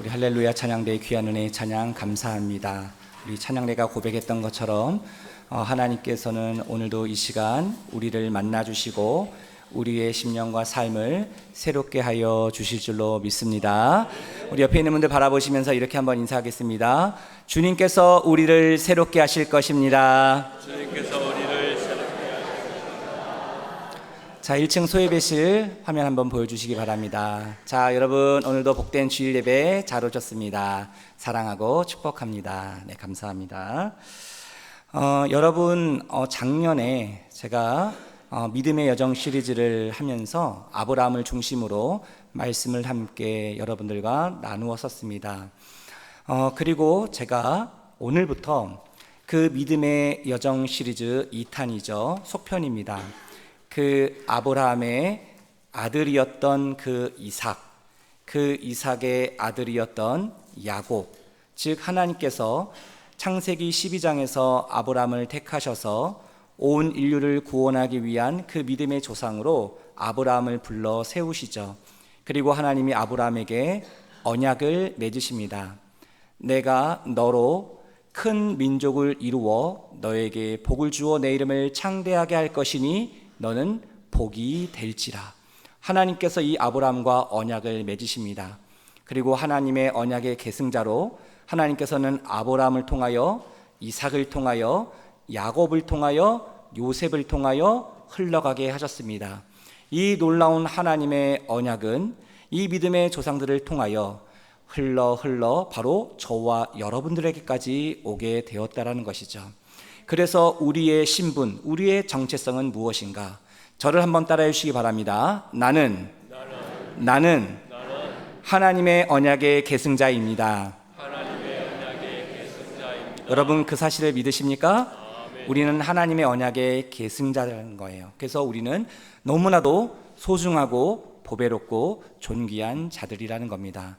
우리 할렐루야 찬양대의 귀한 은혜의 찬양 감사합니다. 우리 찬양대가 고백했던 것처럼 하나님께서는 오늘도 이 시간 우리를 만나주시고 우리의 심령과 삶을 새롭게 하여 주실 줄로 믿습니다. 우리 옆에 있는 분들 바라보시면서 이렇게 한번 인사하겠습니다. 주님께서 우리를 새롭게 하실 것입니다. 주님께서 우리를 새롭게 하십니다. 자, 1층 소예배실 화면 한번 보여주시기 바랍니다. 자, 여러분 오늘도 복된 주일 예배 잘 오셨습니다. 사랑하고 축복합니다. 네, 감사합니다. 여러분 작년에 제가 믿음의 여정 시리즈를 하면서 아브라함을 중심으로 말씀을 함께 여러분들과 나누었었습니다. 그리고 제가 오늘부터 그 믿음의 여정 시리즈 2탄이죠. 속편입니다. 그 아브라함의 아들이었던 그 이삭의 아들이었던 야곱, 즉 하나님께서 창세기 12장에서 아브라함을 택하셔서 온 인류를 구원하기 위한 그 믿음의 조상으로 아브라함을 불러 세우시죠. 그리고 하나님이 아브라함에게 언약을 맺으십니다. 내가 너로 큰 민족을 이루어 너에게 복을 주어 내 이름을 창대하게 할 것이니 너는 복이 될지라. 하나님께서 이 아브라함과 언약을 맺으십니다. 그리고 하나님의 언약의 계승자로 하나님께서는 아브라함을 통하여 이삭을 통하여 야곱을 통하여 요셉을 통하여 흘러가게 하셨습니다. 이 놀라운 하나님의 언약은 이 믿음의 조상들을 통하여 흘러 바로 저와 여러분들에게까지 오게 되었다라는 것이죠. 그래서 우리의 신분, 우리의 정체성은 무엇인가? 저를 한번 따라해 주시기 바랍니다. 나는 하나님의 언약의 계승자입니다. 여러분 그 사실을 믿으십니까? 우리는 하나님의 언약의 계승자라는 거예요. 그래서 우리는 너무나도 소중하고 보배롭고 존귀한 자들이라는 겁니다.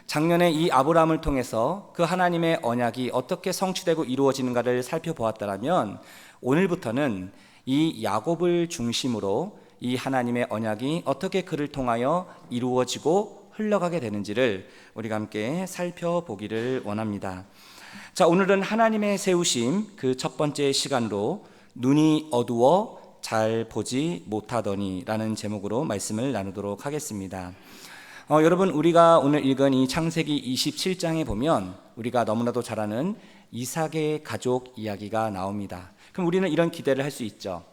작년에 이 아브라함을 통해서 그 하나님의 언약이 어떻게 성취되고 이루어지는가를 살펴보았다면 오늘부터는 이 야곱을 중심으로 이 하나님의 언약이 어떻게 그를 통하여 이루어지고 흘러가게 되는지를 우리가 함께 살펴보기를 원합니다. 자, 오늘은 하나님의 세우심 그 첫 번째 시간으로 눈이 어두워 잘 보지 못하더니 라는 제목으로 말씀을 나누도록 하겠습니다. 여러분 우리가 오늘 읽은 이 창세기 27장에 보면 우리가 너무나도 잘 아는 이삭의 가족 이야기가 나옵니다. 그럼 우리는 이런 기대를 할 수 있죠.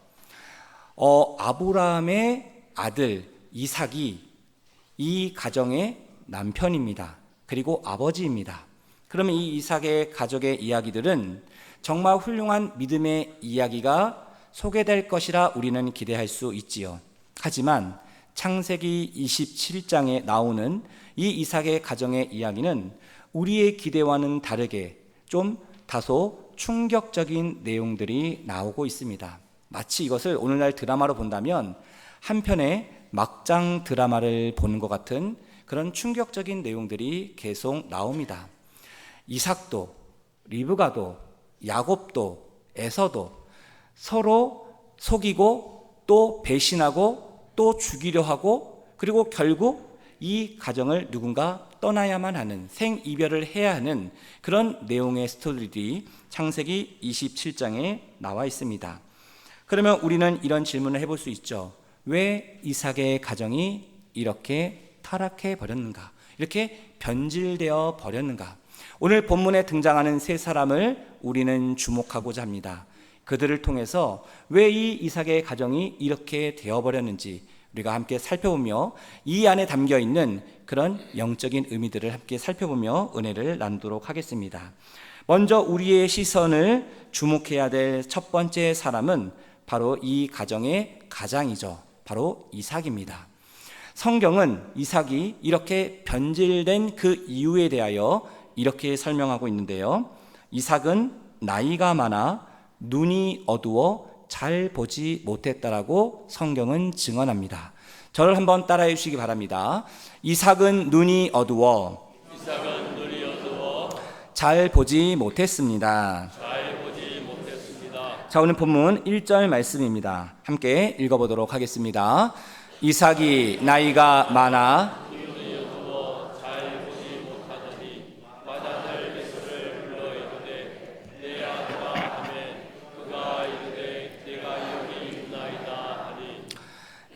아브라함의 아들 이삭이 이 가정의 남편입니다. 그리고 아버지입니다. 그러면 이 이삭의 가족의 이야기들은 정말 훌륭한 믿음의 이야기가 소개될 것이라 우리는 기대할 수 있지요. 하지만 창세기 27장에 나오는 이 이삭의 가정의 이야기는 우리의 기대와는 다르게 좀 다소 충격적인 내용들이 나오고 있습니다. 마치 이것을 오늘날 드라마로 본다면 한 편의 막장 드라마를 보는 것 같은 그런 충격적인 내용들이 계속 나옵니다. 이삭도, 리브가도, 야곱도, 에서도 서로 속이고 또 배신하고 또 죽이려 하고 그리고 결국 이 가정을 누군가 떠나야만 하는 생이별을 해야 하는 그런 내용의 스토리들이 창세기 27장에 나와 있습니다. 그러면 우리는 이런 질문을 해볼 수 있죠. 왜 이삭의 가정이 이렇게 타락해 버렸는가? 이렇게 변질되어 버렸는가? 오늘 본문에 등장하는 세 사람을 우리는 주목하고자 합니다. 그들을 통해서 왜 이 이삭의 가정이 이렇게 되어버렸는지 우리가 함께 살펴보며 이 안에 담겨있는 그런 영적인 의미들을 함께 살펴보며 은혜를 나누도록 하겠습니다. 먼저 우리의 시선을 주목해야 될 첫 번째 사람은 바로 이 가정의 가장이죠. 바로 이삭입니다. 성경은 이삭이 이렇게 변질된 그 이유에 대하여 이렇게 설명하고 있는데요. 이삭은 나이가 많아 눈이 어두워 잘 보지 못했다라고 성경은 증언합니다. 저를 한번 따라해 주시기 바랍니다. 이삭은 눈이 어두워 잘 보지 못했습니다. 자, 오늘 본문 1절 말씀입니다. 함께 읽어보도록 하겠습니다. 이삭이 나이가 많아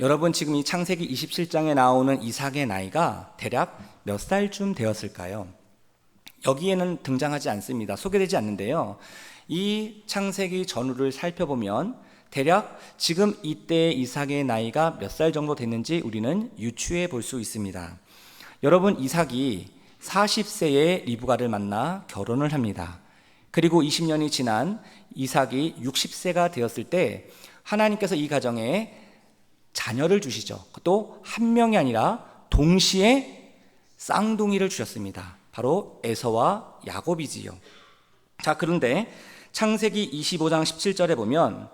여러분 지금 이 창세기 27장에 나오는 이삭의 나이가 대략 몇 살쯤 되었을까요? 여기에는 등장하지 않습니다. 소개되지 않는데요. 이 창세기 전후를 살펴보면 대략 지금 이때 이삭의 나이가 몇 살 정도 됐는지 우리는 유추해 볼 수 있습니다. 여러분 이삭이 40세에 리브가를 만나 결혼을 합니다. 그리고 20년이 지난 이삭이 60세가 되었을 때 하나님께서 이 가정에 자녀를 주시죠. 또 한 명이 아니라 동시에 쌍둥이를 주셨습니다. 바로 에서와 야곱이지요. 자, 그런데 창세기 25장 17절에 보면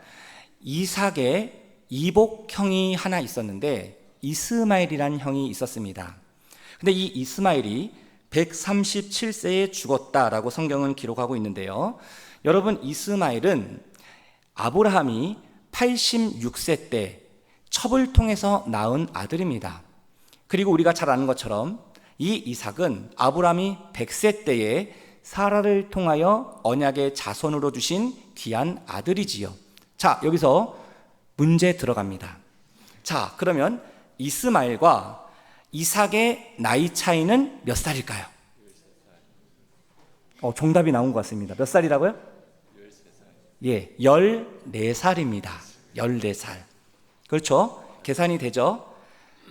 이삭의 이복형이 하나 있었는데 이스마엘이라는 형이 있었습니다. 근데 이 이스마엘이 137세에 죽었다라고 성경은 기록하고 있는데요. 여러분 이스마엘은 아브라함이 86세 때 첩을 통해서 낳은 아들입니다. 그리고 우리가 잘 아는 것처럼 이 이삭은 아브라함이 100세 때에 사라를 통하여 언약의 자손으로 주신 귀한 아들이지요. 자, 여기서 문제 들어갑니다. 자, 그러면 이스마엘과 이삭의 나이 차이는 몇 살일까요? 정답이 나온 것 같습니다. 몇 살이라고요? 13살. 예, 14살입니다. 14살. 그렇죠? 계산이 되죠?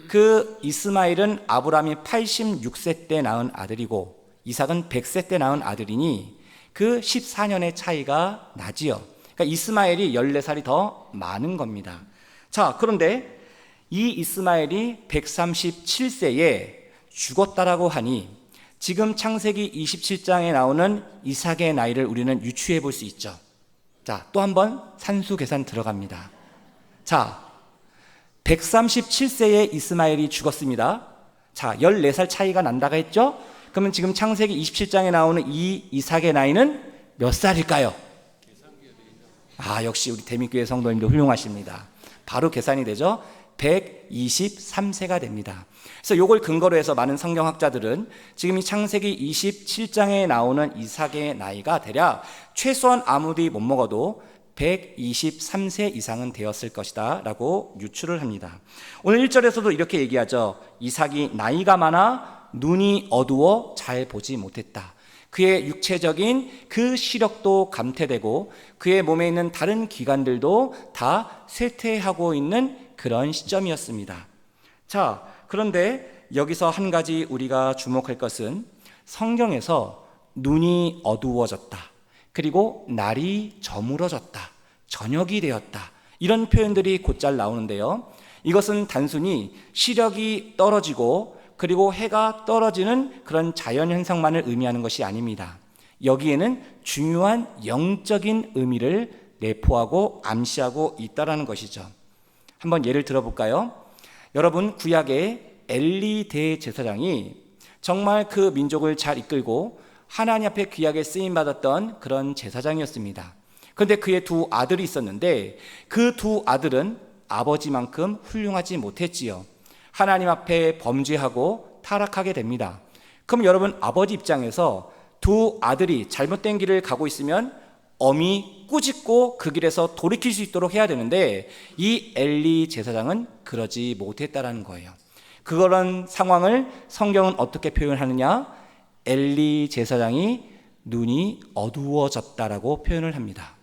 그 이스마엘은 아브라함이 86세 때 낳은 아들이고 이삭은 100세 때 낳은 아들이니 그 14년의 차이가 나지요. 그러니까 이스마엘이 14살이 더 많은 겁니다. 자, 그런데 이 이스마엘이 137세에 죽었다라고 하니 지금 창세기 27장에 나오는 이삭의 나이를 우리는 유추해 볼 수 있죠. 자, 또 한번 산수 계산 들어갑니다. 자, 137세에 이스마엘이 죽었습니다. 자, 14살 차이가 난다고 했죠? 그러면 지금 창세기 27장에 나오는 이 이삭의 나이는 몇 살일까요? 역시 우리 대민교회 성도님들 훌륭하십니다. 바로 계산이 되죠? 123세가 됩니다. 그래서 이걸 근거로 해서 많은 성경학자들은 지금 이 창세기 27장에 나오는 이삭의 나이가 대략 최소한 아무리 못 먹어도 123세 이상은 되었을 것이다 라고 유추를 합니다. 오늘 1절에서도 이렇게 얘기하죠. 이삭이 나이가 많아 눈이 어두워 잘 보지 못했다. 그의 육체적인 그 시력도 감퇴되고 그의 몸에 있는 다른 기관들도 다 쇠퇴하고 있는 그런 시점이었습니다. 자, 그런데 여기서 한 가지 우리가 주목할 것은 성경에서 눈이 어두워졌다. 그리고 날이 저물어졌다. 저녁이 되었다. 이런 표현들이 곧잘 나오는데요. 이것은 단순히 시력이 떨어지고 그리고 해가 떨어지는 그런 자연현상만을 의미하는 것이 아닙니다. 여기에는 중요한 영적인 의미를 내포하고 암시하고 있다는 것이죠. 한번 예를 들어볼까요? 여러분, 구약의 엘리 대제사장이 정말 그 민족을 잘 이끌고 하나님 앞에 귀하게 쓰임받았던 그런 제사장이었습니다. 그런데 그의 두 아들이 있었는데 그 두 아들은 아버지만큼 훌륭하지 못했지요. 하나님 앞에 범죄하고 타락하게 됩니다. 그럼 여러분, 아버지 입장에서 두 아들이 잘못된 길을 가고 있으면 엄히 꾸짖고 그 길에서 돌이킬 수 있도록 해야 되는데 이 엘리 제사장은 그러지 못했다라는 거예요. 그런 상황을 성경은 어떻게 표현하느냐? 엘리 제사장이 눈이 어두워졌다라고 표현을 합니다.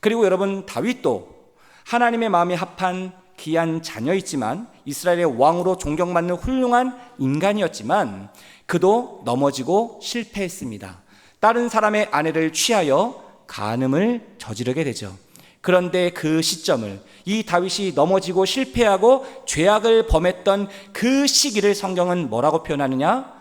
그리고 여러분, 다윗도 하나님의 마음에 합한 귀한 자녀이지만 이스라엘의 왕으로 존경받는 훌륭한 인간이었지만 그도 넘어지고 실패했습니다. 다른 사람의 아내를 취하여 간음을 저지르게 되죠. 그런데 그 시점을, 이 다윗이 넘어지고 실패하고 죄악을 범했던 그 시기를 성경은 뭐라고 표현하느냐?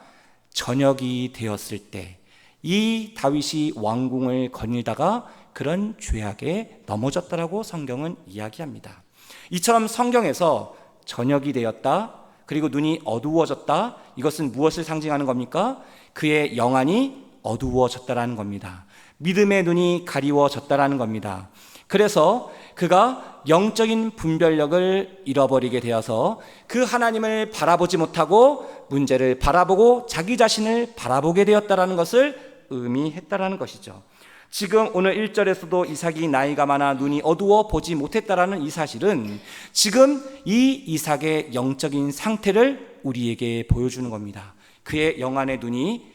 저녁이 되었을 때 이 다윗이 왕궁을 거닐다가 그런 죄악에 넘어졌다라고 성경은 이야기합니다. 이처럼 성경에서 저녁이 되었다, 그리고 눈이 어두워졌다, 이것은 무엇을 상징하는 겁니까? 그의 영안이 어두워졌다라는 겁니다. 믿음의 눈이 가리워졌다라는 겁니다. 그래서 그가 영적인 분별력을 잃어버리게 되어서 그 하나님을 바라보지 못하고 문제를 바라보고 자기 자신을 바라보게 되었다라는 것을 의미했다라는 것이죠. 지금 오늘 1절에서도 이삭이 나이가 많아 눈이 어두워 보지 못했다라는 이 사실은 지금 이 이삭의 영적인 상태를 우리에게 보여주는 겁니다. 그의 영안의 눈이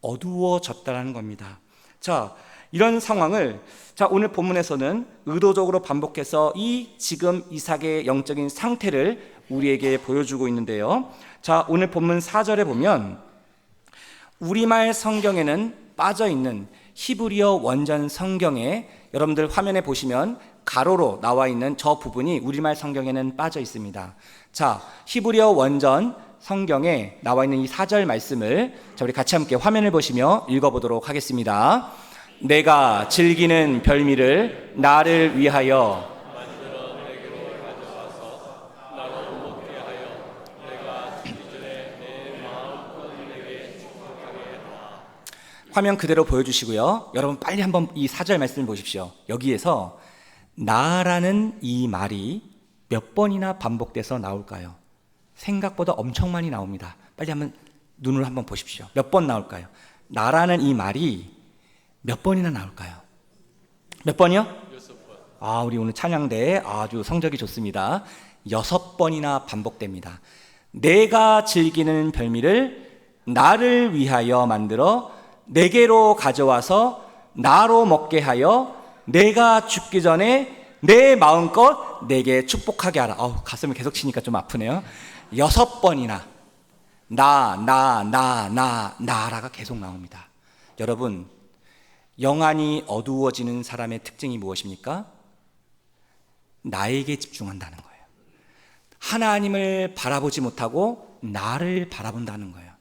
어두워졌다라는 겁니다. 자, 이런 상황을 오늘 본문에서는 의도적으로 반복해서 이 지금 이삭의 영적인 상태를 우리에게 보여주고 있는데요. 자, 오늘 본문 4절에 보면 우리말 성경에는 빠져있는 히브리어 원전 성경에 여러분들 화면에 보시면 가로로 나와 있는 저 부분이 우리말 성경에는 빠져 있습니다. 자, 히브리어 원전 성경에 나와 있는 이 4절 말씀을 우리 같이 함께 화면을 보시며 읽어보도록 하겠습니다. 내가 즐기는 별미를 나를 위하여 만들어 내게로 가져와서 나로 먹게 하여 내가 죽기 전에 내 마음껏 내게 축복하게 하라. 화면 그대로 보여주시고요. 여러분 빨리 한번 이 4절 말씀을 보십시오. 여기에서 나라는 이 말이 몇 번이나 반복돼서 나올까요? 생각보다 엄청 많이 나옵니다. 빨리 한번 눈으로 한번 보십시오. 몇 번 나올까요? 나라는 이 말이 몇 번이나 나올까요? 몇 번이요? 6번. 우리 오늘 찬양대 아주 성적이 좋습니다. 6번이나 반복됩니다. 내가 즐기는 별미를 나를 위하여 만들어 내게로 가져와서 나로 먹게 하여 내가 죽기 전에 내 마음껏 내게 축복하게 하라. 가슴을 계속 치니까 좀 아프네요. 6번이나 나라가 계속 나옵니다. 여러분, 영안이 어두워지는 사람의 특징이 무엇입니까? 나에게 집중한다는 거예요. 하나님을 바라보지 못하고 나를 바라본다는 거예요.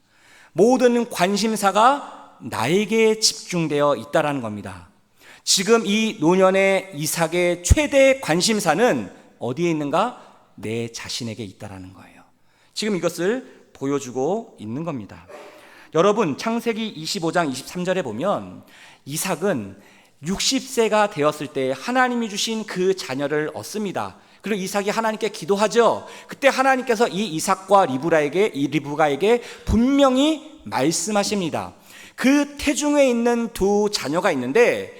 모든 관심사가 나에게 집중되어 있다는 겁니다. 지금 이 노년의 이삭의 최대 관심사는 어디에 있는가? 내 자신에게 있다는 거예요. 지금 이것을 보여주고 있는 겁니다. 여러분, 창세기 25장 23절에 보면 이삭은 60세가 되었을 때 하나님이 주신 그 자녀를 얻습니다. 그리고 이삭이 하나님께 기도하죠. 그때 하나님께서 이 이삭과 리브가에게 분명히 말씀하십니다. 그 태중에 있는 두 자녀가 있는데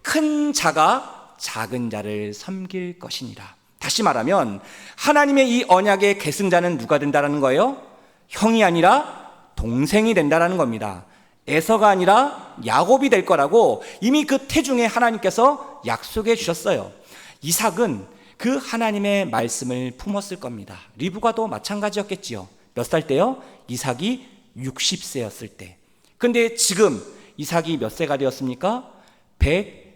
큰 자가 작은 자를 섬길 것이니라. 다시 말하면 하나님의 이 언약의 계승자는 누가 된다는 거예요? 형이 아니라 동생이 된다는 겁니다. 에서가 아니라 야곱이 될 거라고 이미 그 태중에 하나님께서 약속해 주셨어요. 이삭은 그 하나님의 말씀을 품었을 겁니다. 리브가도 마찬가지였겠지요. 몇 살 때요? 이삭이 60세였을 때. 근데 지금 이삭이 몇 세가 되었습니까?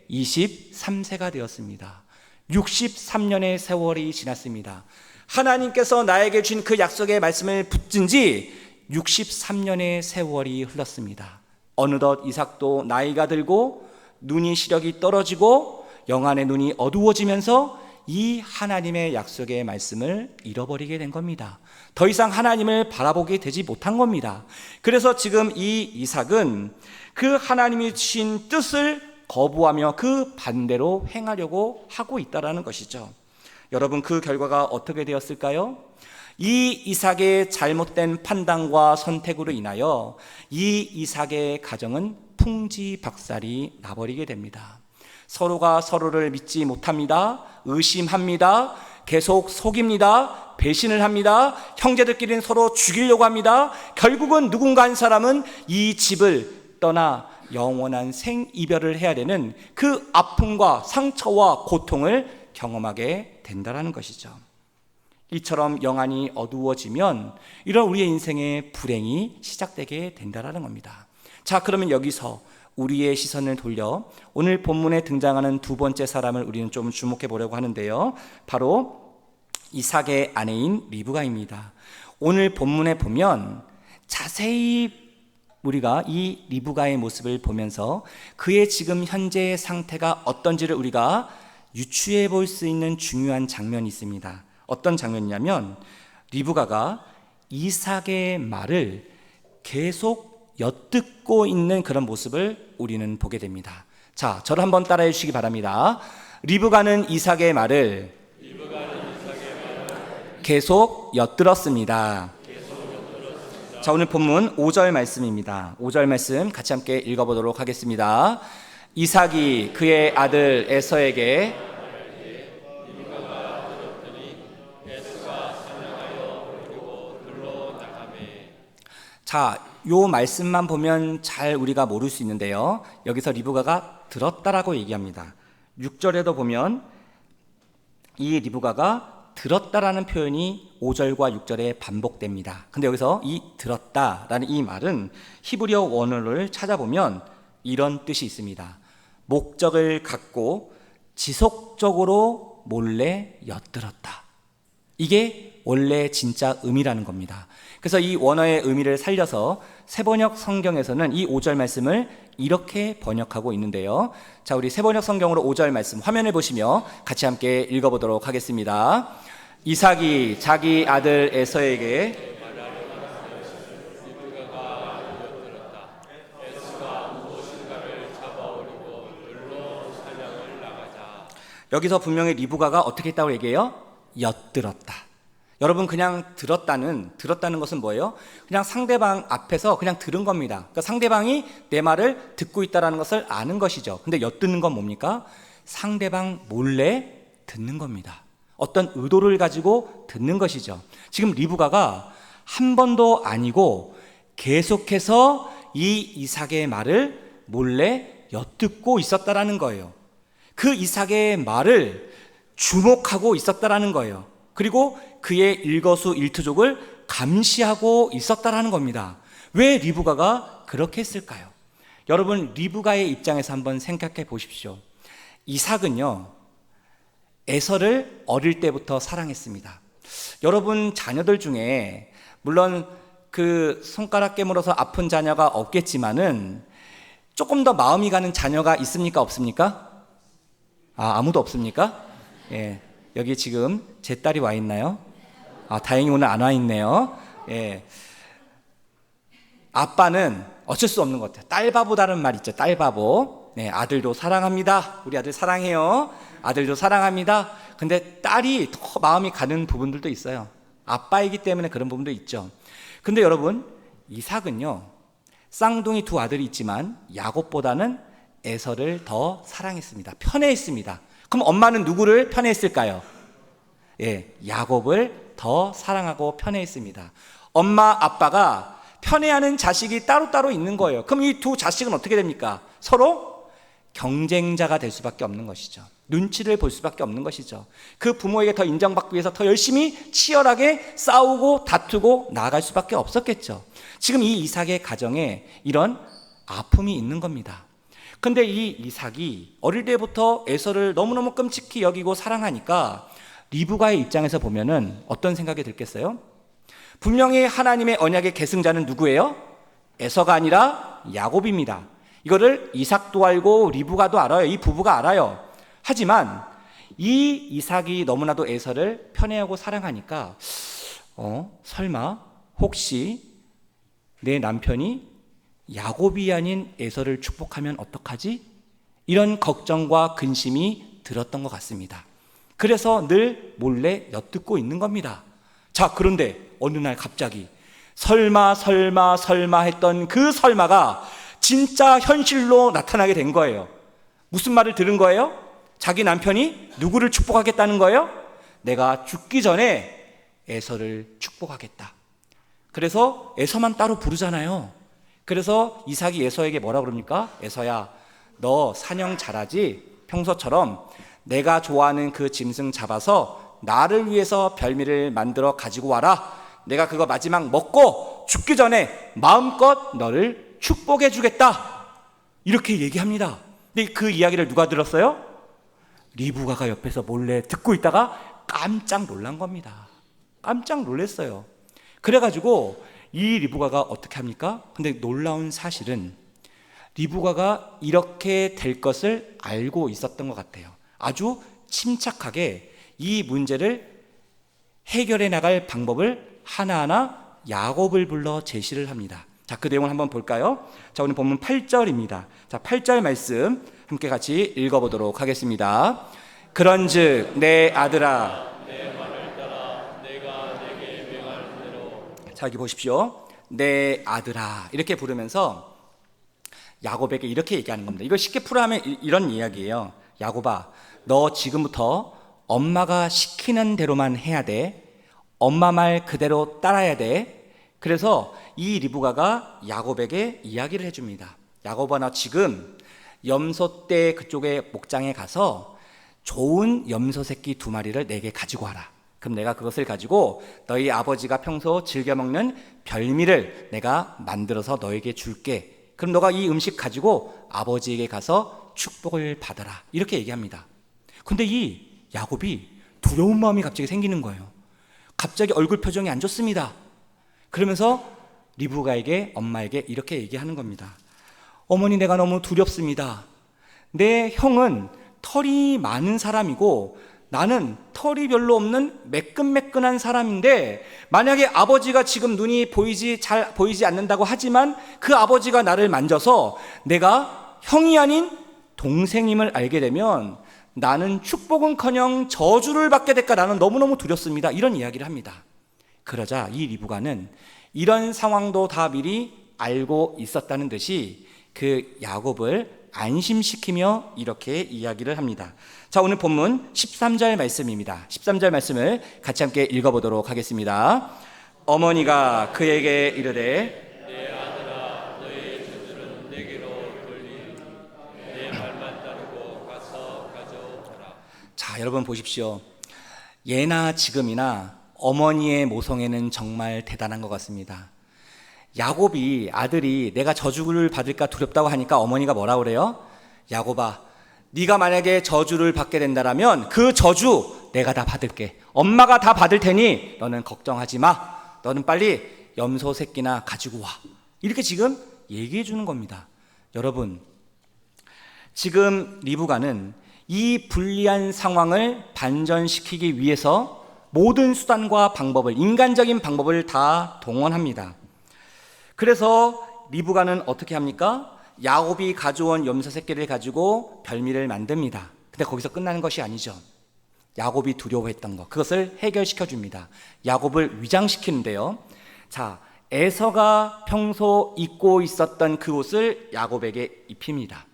123세가 되었습니다. 63년의 세월이 지났습니다. 하나님께서 나에게 주신 그 약속의 말씀을 붙든 지 63년의 세월이 흘렀습니다. 어느덧 이삭도 나이가 들고 눈이 시력이 떨어지고 영안의 눈이 어두워지면서 이 하나님의 약속의 말씀을 잃어버리게 된 겁니다. 더 이상 하나님을 바라보게 되지 못한 겁니다. 그래서 지금 이 이삭은 그 하나님이 주신 뜻을 거부하며 그 반대로 행하려고 하고 있다는 것이죠. 여러분, 그 결과가 어떻게 되었을까요? 이 이삭의 잘못된 판단과 선택으로 인하여 이 이삭의 가정은 풍지박살이 나버리게 됩니다. 서로가 서로를 믿지 못합니다. 의심합니다. 계속 속입니다. 배신을 합니다. 형제들끼리는 서로 죽이려고 합니다. 결국은 누군가 한 사람은 이 집을 떠나 영원한 생이별을 해야 되는 그 아픔과 상처와 고통을 경험하게 된다는 것이죠. 이처럼 영안이 어두워지면 이런 우리의 인생의 불행이 시작되게 된다는 겁니다. 자, 그러면 여기서 우리의 시선을 돌려 오늘 본문에 등장하는 두 번째 사람을 우리는 좀 주목해 보려고 하는데요. 바로 이삭의 아내인 리브가입니다. 오늘 본문에 보면 자세히 우리가 이 리브가의 모습을 보면서 그의 지금 현재의 상태가 어떤지를 우리가 유추해 볼 수 있는 중요한 장면이 있습니다. 어떤 장면이냐면 리브가가 이삭의 말을 계속 엿듣고 있는 그런 모습을 우리는 보게 됩니다. 자, 저를 한번 따라해 주시기 바랍니다. 리브가는 이삭의 말을 계속 엿들었습니다. 자, 오늘 본문 5절 말씀입니다. 5절 말씀 같이 함께 읽어보도록 하겠습니다. 이삭이 그의 아들 에서에게 자, 요 말씀만 보면 잘 우리가 모를 수 있는데요. 여기서 리브가가 들었다라고 얘기합니다. 6절에도 보면 이 리브가가 들었다라는 표현이 5절과 6절에 반복됩니다. 근데 여기서 이 들었다라는 이 말은 히브리어 원어를 찾아보면 이런 뜻이 있습니다. 목적을 갖고 지속적으로 몰래 엿들었다. 이게 원래 진짜 의미라는 겁니다. 그래서 이 원어의 의미를 살려서 새번역 성경에서는 이 5절 말씀을 이렇게 번역하고 있는데요. 자, 우리 새번역 성경으로 5절 말씀 화면을 보시며 같이 함께 읽어보도록 하겠습니다. 이삭이 자기 아들 에서에게 여기서 분명히 리브가가 어떻게 했다고 얘기해요? 엿들었다. 여러분, 그냥 들었다는 것은 뭐예요? 그냥 상대방 앞에서 그냥 들은 겁니다. 그러니까 상대방이 내 말을 듣고 있다는 것을 아는 것이죠. 근데 엿듣는 건 뭡니까? 상대방 몰래 듣는 겁니다. 어떤 의도를 가지고 듣는 것이죠. 지금 리브가가 한 번도 아니고 계속해서 이 이삭의 말을 몰래 엿듣고 있었다라는 거예요. 그 이삭의 말을 주목하고 있었다라는 거예요. 그리고 그의 일거수일투족을 감시하고 있었다라는 겁니다. 왜 리브가가 그렇게 했을까요? 여러분, 리브가의 입장에서 한번 생각해 보십시오. 이삭은요, 에서를 어릴 때부터 사랑했습니다. 여러분 자녀들 중에 물론 그 손가락 깨물어서 아픈 자녀가 없겠지만은 조금 더 마음이 가는 자녀가 있습니까? 없습니까? 아무도 없습니까? 예. 여기 지금 제 딸이 와 있나요? 다행히 오늘 안 와 있네요. 예. 아빠는 어쩔 수 없는 것 같아요. 딸바보다는 말 있죠. 딸바보. 네, 아들도 사랑합니다. 우리 아들 사랑해요. 아들도 사랑합니다. 근데 딸이 더 마음이 가는 부분들도 있어요. 아빠이기 때문에 그런 부분도 있죠. 근데 여러분, 이삭은요, 쌍둥이 두 아들이 있지만 야곱보다는 에서를 더 사랑했습니다. 편애했습니다. 그럼 엄마는 누구를 편애했을까요? 예, 야곱을 더 사랑하고 편애했습니다. 엄마, 아빠가 편애하는 자식이 따로따로 있는 거예요. 그럼 이 두 자식은 어떻게 됩니까? 서로 경쟁자가 될 수밖에 없는 것이죠. 눈치를 볼 수밖에 없는 것이죠. 그 부모에게 더 인정받기 위해서 더 열심히 치열하게 싸우고 다투고 나아갈 수밖에 없었겠죠. 지금 이 이삭의 가정에 이런 아픔이 있는 겁니다. 근데 이 이삭이 어릴 때부터 에서를 너무너무 끔찍히 여기고 사랑하니까 리브가의 입장에서 보면은 어떤 생각이 들겠어요? 분명히 하나님의 언약의 계승자는 누구예요? 에서가 아니라 야곱입니다. 이거를 이삭도 알고 리브가도 알아요. 이 부부가 알아요. 하지만 이 이삭이 너무나도 에서를 편애하고 사랑하니까 설마 혹시 내 남편이 야곱이 아닌 에서를 축복하면 어떡하지? 이런 걱정과 근심이 들었던 것 같습니다. 그래서 늘 몰래 엿듣고 있는 겁니다. 자, 그런데 어느 날 갑자기 설마 했던 그 설마가 진짜 현실로 나타나게 된 거예요. 무슨 말을 들은 거예요? 자기 남편이 누구를 축복하겠다는 거예요? 내가 죽기 전에 에서를 축복하겠다. 그래서 에서만 따로 부르잖아요. 그래서 이삭이 에서에게 뭐라 그럽니까? 에서야, 너 사냥 잘하지? 평소처럼 내가 좋아하는 그 짐승 잡아서 나를 위해서 별미를 만들어 가지고 와라. 내가 그거 마지막 먹고 죽기 전에 마음껏 너를 축복해 주겠다. 이렇게 얘기합니다. 근데 그 이야기를 누가 들었어요? 리브가가 옆에서 몰래 듣고 있다가 깜짝 놀란 겁니다. 깜짝 놀랐어요. 그래가지고 이 리브가가 어떻게 합니까? 근데 놀라운 사실은 리브가가 이렇게 될 것을 알고 있었던 것 같아요. 아주 침착하게 이 문제를 해결해 나갈 방법을 하나하나 야곱을 불러 제시를 합니다. 자, 그 내용을 한번 볼까요? 자, 오늘 본문 8절입니다. 자, 8절 말씀 함께 같이 읽어보도록 하겠습니다. 그런즉 내 아들아, 내 말을 따라 내가 내게 명할 대로. 자, 여기 보십시오. 내 아들아 이렇게 부르면서 야곱에게 이렇게 얘기하는 겁니다. 이걸 쉽게 풀어하면 이런 이야기예요. 야곱아, 너 지금부터 엄마가 시키는 대로만 해야 돼. 엄마 말 그대로 따라야 돼. 그래서 이 리브가가 야곱에게 이야기를 해줍니다. 야곱아, 너 지금 염소떼 그쪽에 목장에 가서 좋은 염소 새끼 2마리를 내게 가지고 와라. 그럼 내가 그것을 가지고 너희 아버지가 평소 즐겨 먹는 별미를 내가 만들어서 너에게 줄게. 그럼 너가 이 음식 가지고 아버지에게 가서 축복을 받아라. 이렇게 얘기합니다. 근데 이 야곱이 두려운 마음이 갑자기 생기는 거예요. 갑자기 얼굴 표정이 안 좋습니다. 그러면서 리브가에게, 엄마에게 이렇게 얘기하는 겁니다. 어머니, 내가 너무 두렵습니다. 내 형은 털이 많은 사람이고 나는 털이 별로 없는 매끈매끈한 사람인데, 만약에 아버지가 지금 눈이 잘 보이지 않는다고 하지만 그 아버지가 나를 만져서 내가 형이 아닌 동생임을 알게 되면 나는 축복은커녕 저주를 받게 될까, 나는 너무너무 두렵습니다. 이런 이야기를 합니다. 그러자 이 리브가는 이런 상황도 다 미리 알고 있었다는 듯이 그 야곱을 안심시키며 이렇게 이야기를 합니다. 자, 오늘 본문 13절 말씀입니다. 13절 말씀을 같이 함께 읽어보도록 하겠습니다. 어머니가 그에게 이르되 내 아들아, 너의 저주는 내게로 돌리니 내 말만 따르고 가서 가져오라. 자, 여러분 보십시오. 예나 지금이나 어머니의 모성애는 정말 대단한 것 같습니다. 야곱이, 아들이 내가 저주를 받을까 두렵다고 하니까 어머니가 뭐라 그래요? 야곱아, 네가 만약에 저주를 받게 된다라면 그 저주 내가 다 받을게. 엄마가 다 받을 테니 너는 걱정하지 마. 너는 빨리 염소 새끼나 가지고 와. 이렇게 지금 얘기해 주는 겁니다. 여러분, 지금 리브가는 이 불리한 상황을 반전시키기 위해서 모든 수단과 방법을, 인간적인 방법을 다 동원합니다. 그래서 리브가는 어떻게 합니까? 야곱이 가져온 염소 새끼를 가지고 별미를 만듭니다. 근데 거기서 끝나는 것이 아니죠. 야곱이 두려워했던 것, 그것을 해결시켜 줍니다. 야곱을 위장시키는데요. 자, 에서가 평소 입고 있었던 그 옷을 야곱에게 입힙니다.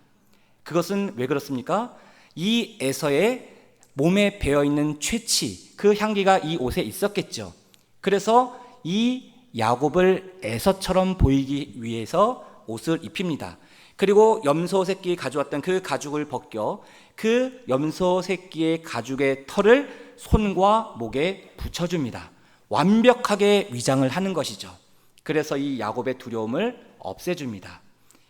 그것은 왜 그렇습니까? 이 에서의 몸에 배어있는 취치, 그 향기가 이 옷에 있었겠죠. 그래서 이 야곱을 에서처럼 보이기 위해서 옷을 입힙니다. 그리고 염소 새끼 가져왔던 그 가죽을 벗겨 그 염소 새끼의 가죽의 털을 손과 목에 붙여줍니다. 완벽하게 위장을 하는 것이죠. 그래서 이 야곱의 두려움을 없애줍니다.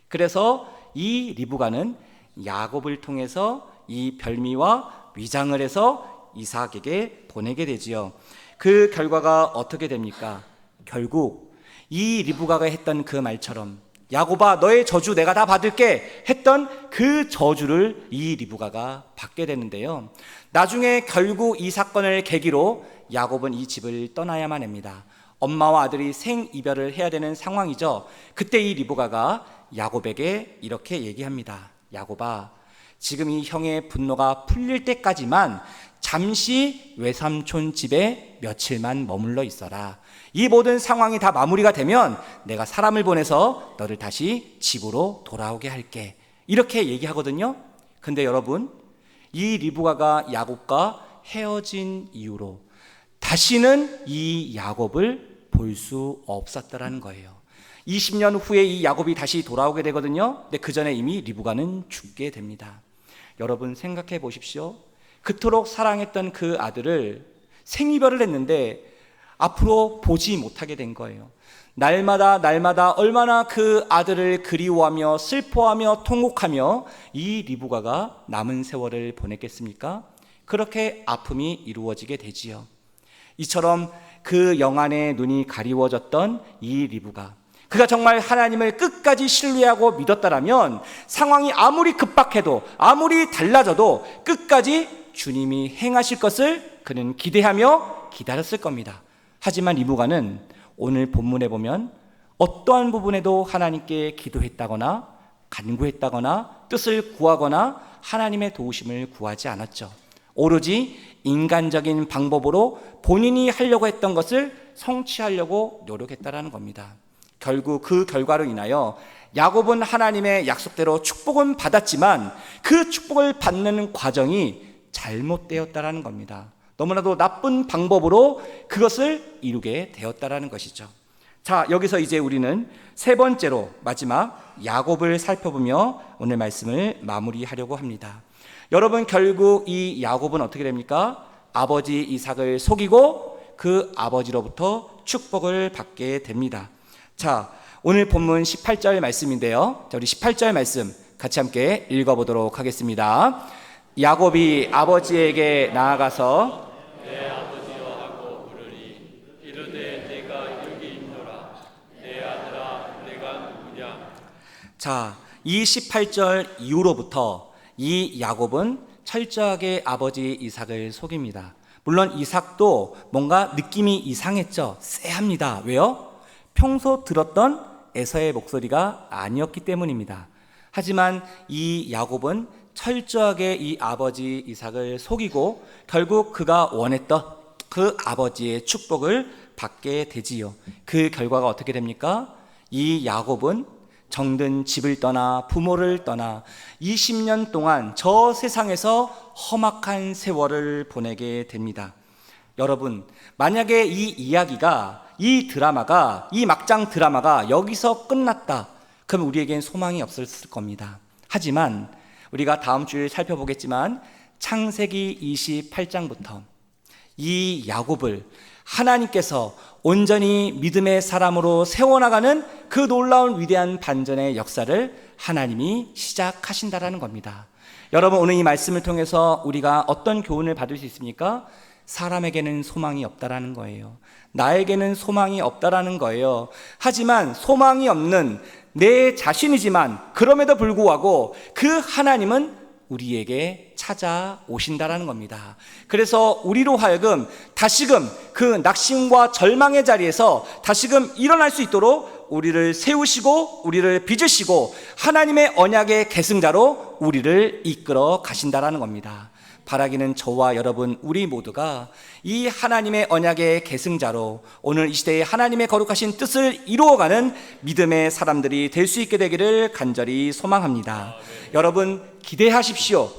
그래서 이 리브가는 야곱을 통해서 이 별미와 위장을 해서 이삭에게 보내게 되지요. 그 결과가 어떻게 됩니까? 결국 이 리브가가 했던 그 말처럼, 야곱아, 너의 저주 내가 다 받을게 했던 그 저주를 이 리브가가 받게 되는데요. 나중에 결국 이 사건을 계기로 야곱은 이 집을 떠나야만 합니다. 엄마와 아들이 생이별을 해야 되는 상황이죠. 그때 이 리브가가 야곱에게 이렇게 얘기합니다. 야곱아, 지금 이 형의 분노가 풀릴 때까지만 잠시 외삼촌 집에 며칠만 머물러 있어라. 이 모든 상황이 다 마무리가 되면 내가 사람을 보내서 너를 다시 집으로 돌아오게 할게. 이렇게 얘기하거든요. 근데 여러분, 이 리브가가 야곱과 헤어진 이후로 다시는 이 야곱을 볼 수 없었다라는 거예요. 20년 후에 이 야곱이 다시 돌아오게 되거든요. 근데 그 전에 이미 리브가는 죽게 됩니다. 여러분 생각해 보십시오. 그토록 사랑했던 그 아들을 생이별을 했는데 앞으로 보지 못하게 된 거예요. 날마다 얼마나 그 아들을 그리워하며 슬퍼하며 통곡하며 이 리브가가 남은 세월을 보냈겠습니까? 그렇게 아픔이 이루어지게 되지요. 이처럼 그 영안의 눈이 가리워졌던 이 리브가, 그가 정말 하나님을 끝까지 신뢰하고 믿었다라면 상황이 아무리 급박해도 아무리 달라져도 끝까지 주님이 행하실 것을 그는 기대하며 기다렸을 겁니다. 하지만 리브가는 오늘 본문에 보면 어떠한 부분에도 하나님께 기도했다거나 간구했다거나 뜻을 구하거나 하나님의 도우심을 구하지 않았죠. 오로지 인간적인 방법으로 본인이 하려고 했던 것을 성취하려고 노력했다라는 겁니다. 결국 그 결과로 인하여 야곱은 하나님의 약속대로 축복은 받았지만 그 축복을 받는 과정이 잘못되었다라는 겁니다. 너무나도 나쁜 방법으로 그것을 이루게 되었다라는 것이죠. 자, 여기서 이제 우리는 세 번째로 마지막 야곱을 살펴보며 오늘 말씀을 마무리하려고 합니다. 여러분, 결국 이 야곱은 어떻게 됩니까? 아버지 이삭을 속이고 그 아버지로부터 축복을 받게 됩니다. 자, 오늘 본문 18절 말씀인데요. 자, 우리 18절 말씀 같이 함께 읽어보도록 하겠습니다. 야곱이 아버지에게 나아가서 내 아버지여 하고 부르니 이르되 내가 여기 있노라. 내 아들아 내가 누구냐. 자, 이 18절 이후로부터 이 야곱은 철저하게 아버지 이삭을 속입니다. 물론 이삭도 뭔가 느낌이 이상했죠. 쎄합니다. 왜요? 평소 들었던 에서의 목소리가 아니었기 때문입니다. 하지만 이 야곱은 철저하게 이 아버지 이삭을 속이고 결국 그가 원했던 그 아버지의 축복을 받게 되지요. 그 결과가 어떻게 됩니까? 이 야곱은 정든 집을 떠나 부모를 떠나 20년 동안 저 세상에서 험악한 세월을 보내게 됩니다. 여러분, 만약에 이 이야기가, 이 드라마가, 이 막장 드라마가 여기서 끝났다, 그럼 우리에겐 소망이 없었을 겁니다. 하지만 우리가 다음 주에 살펴보겠지만 창세기 28장부터 이 야곱을 하나님께서 온전히 믿음의 사람으로 세워나가는 그 놀라운 위대한 반전의 역사를 하나님이 시작하신다라는 겁니다. 여러분, 오늘 이 말씀을 통해서 우리가 어떤 교훈을 받을 수 있습니까? 사람에게는 소망이 없다라는 거예요. 나에게는 소망이 없다라는 거예요. 하지만 소망이 없는 내 자신이지만 그럼에도 불구하고 그 하나님은 우리에게 찾아오신다라는 겁니다. 그래서 우리로 하여금 다시금 그 낙심과 절망의 자리에서 다시금 일어날 수 있도록 우리를 세우시고 우리를 빚으시고 하나님의 언약의 계승자로 우리를 이끌어 가신다라는 겁니다. 바라기는 저와 여러분 우리 모두가 이 하나님의 언약의 계승자로 오늘 이 시대에 하나님의 거룩하신 뜻을 이루어가는 믿음의 사람들이 될 수 있게 되기를 간절히 소망합니다. 여러분, 기대하십시오.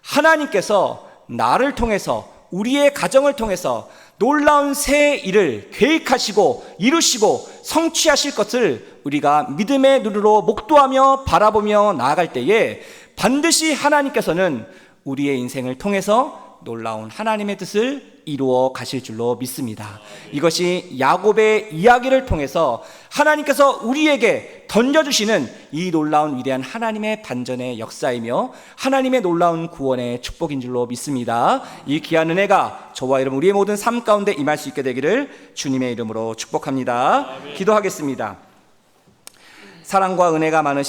하나님께서 나를 통해서, 우리의 가정을 통해서 놀라운 새 일을 계획하시고 이루시고 성취하실 것을 우리가 믿음의 눈으로 목도하며 바라보며 나아갈 때에 반드시 하나님께서는 우리의 인생을 통해서 놀라운 하나님의 뜻을 이루어 가실 줄로 믿습니다. 이것이 야곱의 이야기를 통해서 하나님께서 우리에게 던져주시는 이 놀라운 위대한 하나님의 반전의 역사이며 하나님의 놀라운 구원의 축복인 줄로 믿습니다. 이 귀한 은혜가 저와 여러분 우리의 모든 삶 가운데 임할 수 있게 되기를 주님의 이름으로 축복합니다. 기도하겠습니다. 사랑과 은혜가 많으신